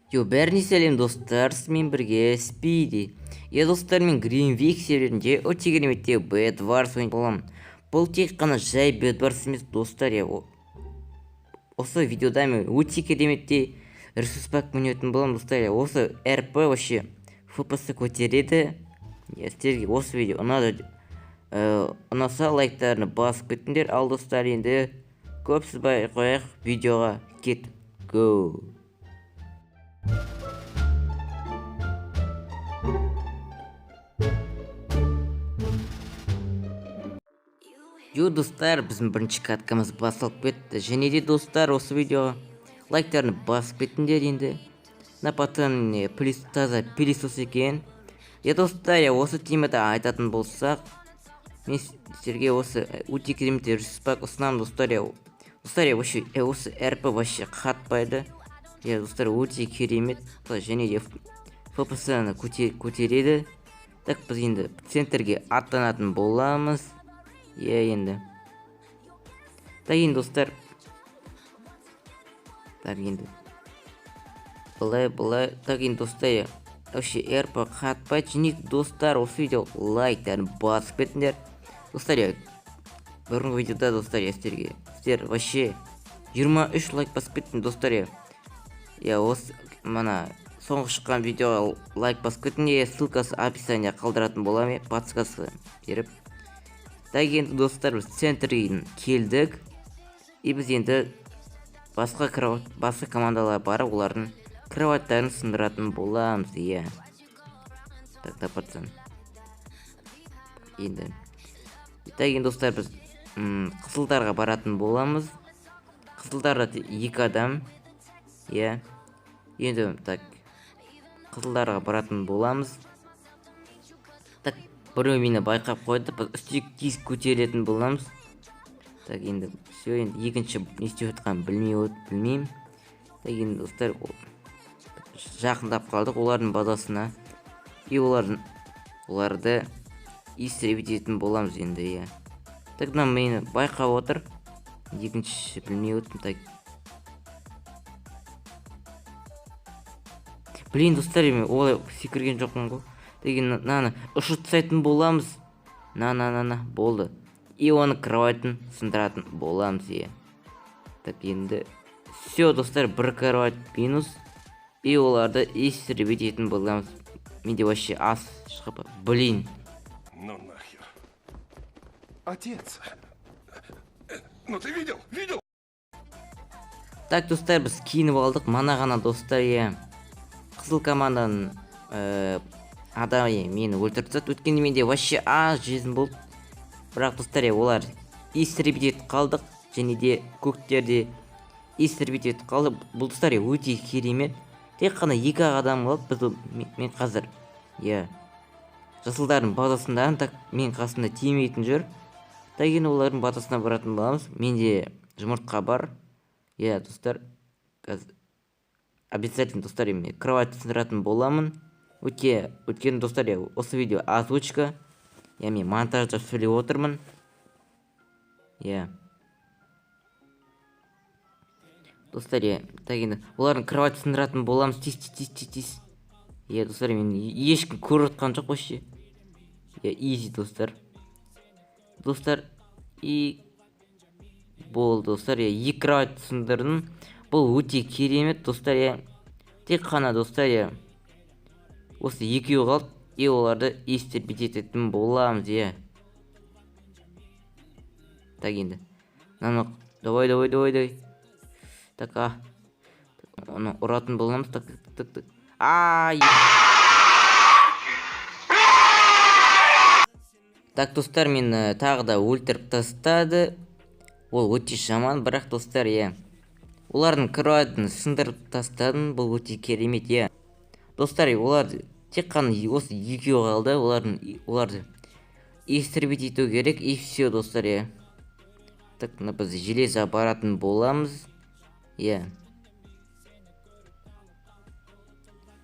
Бәріне сәлем достар, сізбен бірге Спиди. Достар, мен Гринвик серверінде өте кереметте Bedwars ойнап боламын. Бұл тек қана жай Bedwars емес достар. Осы видеода мен өте кереметте ресурс пак мінетін боламын достар. Осы РП вообще FPS көтереді. Сіздерге осы видео ұнаса лайктарыны басып кетіңдер. Ал достар, енді көп сызбай қояйық, видеоға кет. Go! Достар, біздің бірінші каткамыз басылып кетті. Және де достар, осы видеоға лайктарыны басып кетіңдер енді. Напатын таза пилисос екен. Достар, осы темада айтатын болсақ, мен сіздерге осы өте керемет ресурс пак ұсынамын достар. Достар, осы РП вообще қатпайды. Достар, өте керемет. Және де FPS-ны көтереді. Так, біз енді центрге аттанатын боламыз. Енді. Так, енді достар. Так, енді. Бұлай. Так, енді достар. Вообще РП қатпайды. Және достар, осы видео лайктарын басып кетіңдер. Достар, бұрынғы видеода достар, сіздер вообще 23 лайк басып кеттің достар. Осы мана соңғы шыққан видеоға лайк басып кетіңдер. Ссылкасы описание қалдыратын боламын, подсказка беріп. Так, енді достар, біз центрге келдік. Біз енді басқа командалар бар, олардың кроваттарын сындыратын боламыз. Так, тапатсын. Енді. Так, енді достар, біз қызылдарға баратын боламыз. Қызылдарда 2 адам. Енді, так, қызылдарға баратын боламыз. Так, біреу мені байқап қойды, біз үстек тез көтеретін боламыз. Так, енді все, енді екінші не істеп жатқанын білмеймін. Так, енді достар, жақындап қалдық олардың базасына. Оларды истребить ететін боламыз енді. Так, мені байқап отыр. Екінші білмей өттім. Так. Блин, достар, мен олай секірген жоқпын ғой. Деген ұшырт тастайтын боламыз. Болды. Оны кроватын сындыратын боламыз. Так, енді все, достар, бір кровать минус. Оларды истребить ететін боламыз. Менде вообще ас шығып. Блин. Ну нахер. Отец. Ну ты видел? Так, достар, біз киініп алдық. Мана ғана достар, қызыл команданың адамы мені өлтірді. Өткенде менде вообще аз жезім болды. Бірақ достар, олар истребить етіп қалдық. Және де көктерде истребить етіп қалды. Бұл достар, өте керемет. Тек қана 2 адам қалды. Мен қазір жасылдардың базасында, так, мен қасында тимейтін жүр. Так, енді олардың базасына баратын боламыз. Менде жұмыртқа бар. Достар, обязательно достар, мен кровать сындыратын боламын. Өткен достар, осы видео озвучка. Мен монтажда сөйлеп отырмын. Достар, так, енді олардың кровать сындыратын боламыз. Тиз. Достар, мен ешкім көріп отқан жоқ вообще. Easy, достар. Достар, болды достар, 2 кровать сындырдым. Бұл өте керемет достар. Тек қана достар, осы 2 қалды. Оларды истребить ететін боламыз. Так, енді. Давай. Так, оны ұратын боламыз. Так. Так, достар, мен тағы да өлтіріп тастады. Ол өте жаман, бірақ достар, олардың кроватын сындырып тастадым. Бұл өте керемет. Достар, олар тек қана осы 2 қалды. Оларды истребить ету керек. И все, достар. Так, біз железо баратын боламыз.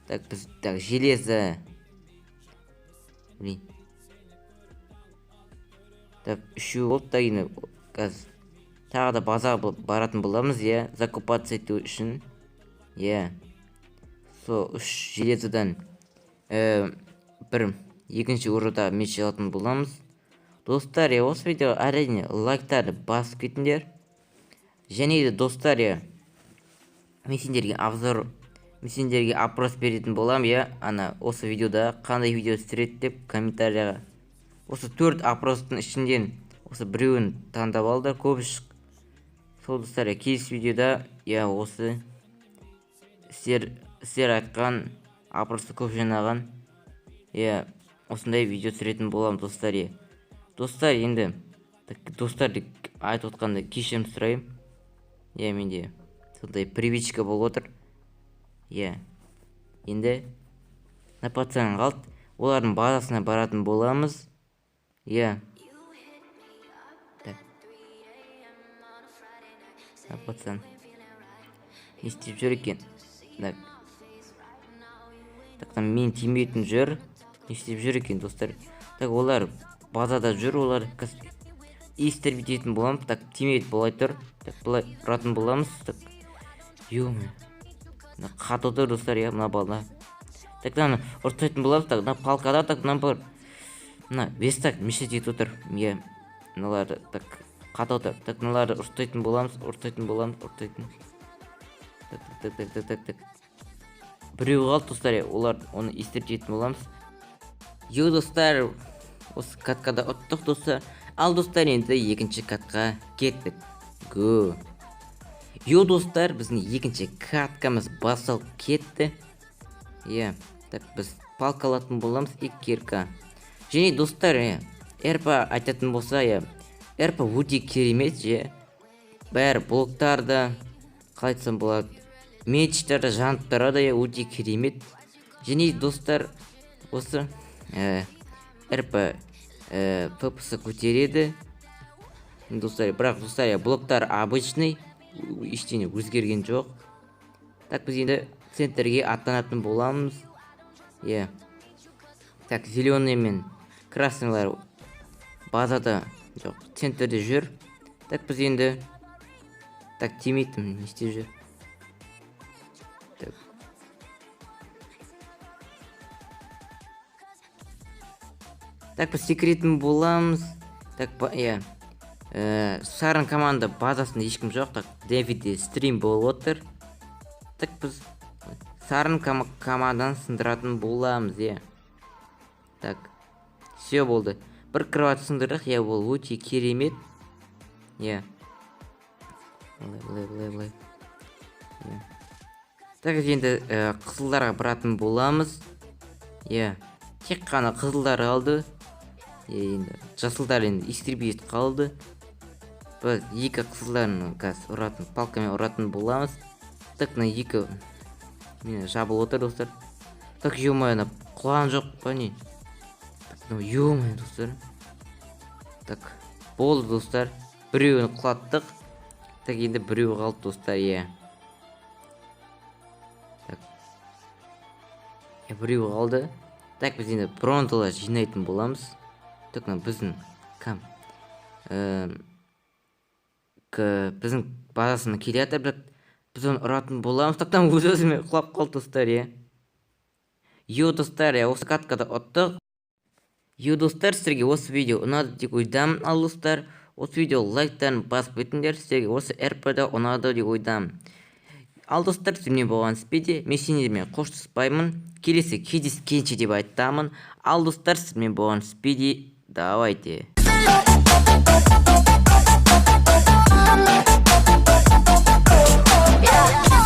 Так, біз железо. Блин. Так, 3 болды. Тағы да база баратын боламыз. Закупаться ету үшін. сол 3 железодан бір екінші орында меч алатын боламыз. Достар, осы видео әрине лайктарды басып кетіңдер. Және де достар, мен сендерге опрос беретін болам, ана осы видеода қандай видео түсіреді деп комментарияға. Осы 4 опростың ішінден осы біреуін таңдап алды, көбіш. Сол достар, келесі видеода осы сіздер айтқан опросты көп жинаған осындай видео түсіретін болам достар. Достар, енді достарды айтып отқанда кешірім сұраймын. Менде сондай привычка болып отыр. Енді на пацан қалды. Олардың базасына баратын боламыз. На пацан не істеп жүр екен? Там мен тимейтін жүр. Не істеп жүр екен достар? Олар базада жүр. Олар истер бітетін болам. Тимейт болай тұр. Бұлай ұратын боламыз. Қат отыр достар, мына бала. Мына ұртайтын боламыз. Мына палкада мына вестак мешет етіп отыр. Мыналарды қат отыр. Мыналарды ұртайтын боламыз. Біреу қалды достар, олар оны истер жететін боламыз. Достар, осы каткада ұттық достар. Ал достар, енді екінші катқа кеттік. Достар, біздің екінші каткамыз басылып кетті. Біз палка алатын боламыз, 2 Және достар, РП айтатын болса, РП өте керемет, бәрі блоктарды, қалайтсам болады, мечтарды жанып тұрады, өте керемет. Және достар, осы РП ППС көтереді. Достар, бірақ достар, блоктар обычный, ештеңе өзгерген жоқ. Біз енді центрге аттанатын боламыз. Зеленый мен красныйлар базада жоқ, центрде жүр. Біз енді тимейтін не істеп жүр? Біз секретін боламыз. Сарын команда базасында ешкім жоқ. Дэвидде стрим болып отыр. Біз сарын командадан сындыратын боламыз. Все болды. Бір кровать сындырдық, ол өте керемет. Бұлай. Енді қызылдарға баратын боламыз. Тек қана қызылдар қалды. Енді жасылдар енді истребит қалды. Біз 2 қызылдарын палкамен ұратын боламыз. Мына 2 жабыл отыр достар. Ё-моё, құлаған жоқ па не? Ё-моё достар. Болды достар. Біреуін құлаттық. Енді біреу қалды достар. Біреу қалды. Біз енді бронзалар жинайтын боламыз. Біздің біздің базасына келеді, біз оны ұратын боламыз. Өз-өзіме құлап қалды достар. Достар, осы каткада ұттық. Достар, сіздерге осы видео ұнады деп ойдамын. Ал достар, осы видео лайктарын басып кетіңдер. Сіздерге осы РП-да ұнады деп ойдамын. Ал достар, сіздермен болған спиде, мен сендермен қоштаспаймын. Келесі кездескенше деп айтамын. Ал достар, сіздермен болған спиде, давайте. Yeah.